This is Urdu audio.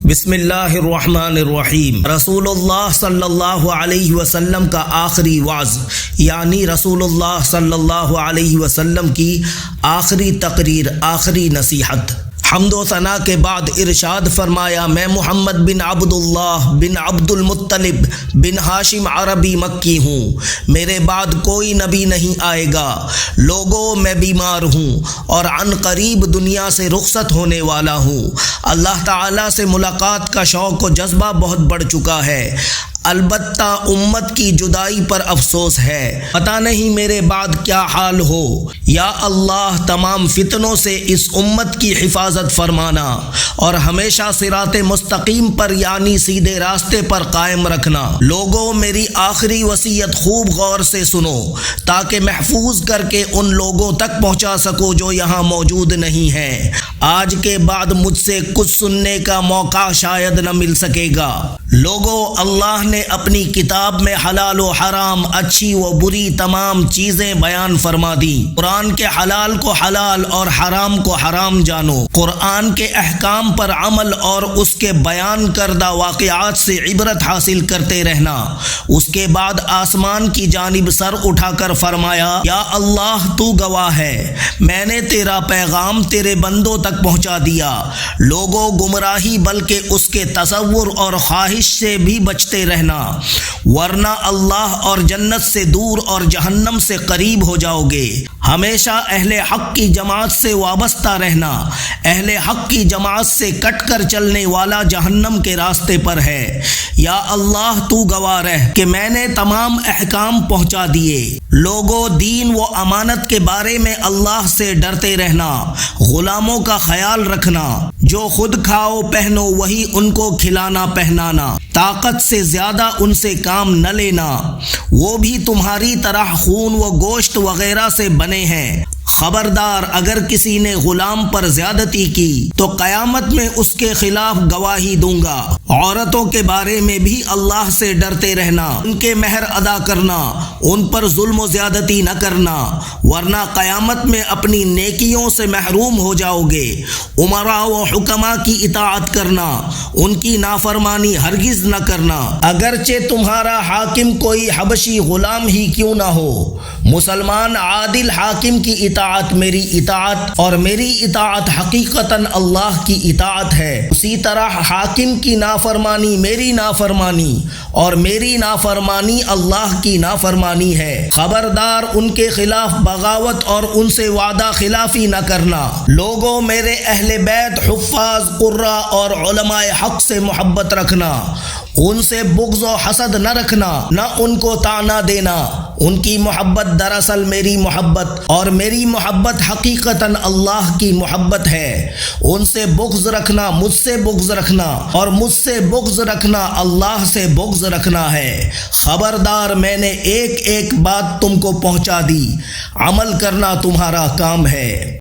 بسم اللہ الرحمن الرحیم۔ رسول اللہ صلی اللہ علیہ وسلم کا آخری وعظ، یعنی رسول اللہ صلی اللہ علیہ وسلم کی آخری تقریر، آخری نصیحت۔ حمد و ثنا کے بعد ارشاد فرمایا، میں محمد بن عبداللہ بن عبد المطلب بن ہاشم عربی مکی ہوں، میرے بعد کوئی نبی نہیں آئے گا۔ لوگوں، میں بیمار ہوں اور عن قریب دنیا سے رخصت ہونے والا ہوں۔ اللہ تعالیٰ سے ملاقات کا شوق و جذبہ بہت بڑھ چکا ہے، البتہ امت کی جدائی پر افسوس ہے۔ پتہ نہیں میرے بعد کیا حال ہو۔ یا اللہ، تمام فتنوں سے اس امت کی حفاظت فرمانا اور ہمیشہ صراط مستقیم پر یعنی سیدھے راستے پر قائم رکھنا۔ لوگوں، میری آخری وصیت خوب غور سے سنو تاکہ محفوظ کر کے ان لوگوں تک پہنچا سکو جو یہاں موجود نہیں ہیں۔ آج کے بعد مجھ سے کچھ سننے کا موقع شاید نہ مل سکے گا۔ لوگوں، اللہ نے اپنی کتاب میں حلال و حرام، اچھی و بری تمام چیزیں بیان فرما دی۔ قرآن کے حلال کو حلال اور حرام کو حرام جانو۔ قرآن کے احکام پر عمل اور اس کے بیان کردہ واقعات سے عبرت حاصل کرتے رہنا۔ اس کے بعد آسمان کی جانب سر اٹھا کر فرمایا، یا اللہ، تو گواہ ہے، میں نے تیرا پیغام تیرے بندوں تک پہنچا دیا۔ لوگوں، گمراہی بلکہ اس کے تصور اور خواہش سے بھی بچتے رہنا، ورنہ اللہ اور جنت سے دور اور جہنم سے قریب ہو جاؤ گے۔ ہمیشہ اہل حق کی جماعت سے وابستہ رہنا، اہل حق کی جماعت سے کٹ کر چلنے والا جہنم کے راستے پر ہے۔ یا اللہ، تو گواہ رہ کہ میں نے تمام احکام پہنچا دیے۔ لوگوں، دین و امانت کے بارے میں اللہ سے ڈرتے رہنا، غلاموں کا خیال رکھنا، جو خود کھاؤ پہنو وہی ان کو کھلانا پہنانا، طاقت سے زیادہ ان سے کام نہ لینا، وہ بھی تمہاری طرح خون و گوشت وغیرہ سے بنے ہیں۔ خبردار، اگر کسی نے غلام پر زیادتی کی تو قیامت میں اس کے خلاف گواہی دوں گا۔ عورتوں کے بارے میں بھی اللہ سے ڈرتے رہنا، ان کے مہر ادا کرنا، ان پر ظلم و زیادتی نہ کرنا، ورنہ قیامت میں اپنی نیکیوں سے محروم ہو جاؤ گے۔ امراء و حکماء کی اطاعت کرنا، ان کی نافرمانی ہرگز نہ کرنا، اگرچہ تمہارا حاکم کوئی حبشی غلام ہی کیوں نہ ہو۔ مسلمان عادل حاکم کی اطاعت میری اطاعت اور میری اطاعت حقیقتاً اللہ کی اطاعت ہے، اسی طرح حاکم کی نافرمانی میری نافرمانی اور میری نافرمانی اللہ کی نافرمانی ہے۔ خبردار، ان کے خلاف بغاوت اور ان سے وعدہ خلافی نہ کرنا۔ لوگوں، میرے اہل بیت، حفاظ، قراء اور علماء حق سے محبت رکھنا، ان سے بغض و حسد نہ رکھنا، نہ ان کو طعنہ دینا۔ ان کی محبت دراصل میری محبت اور میری محبت حقیقتاً اللہ کی محبت ہے۔ ان سے بغض رکھنا مجھ سے بغض رکھنا اور مجھ سے بغض رکھنا اللہ سے بغض رکھنا ہے۔ خبردار، میں نے ایک ایک بات تم کو پہنچا دی، عمل کرنا تمہارا کام ہے۔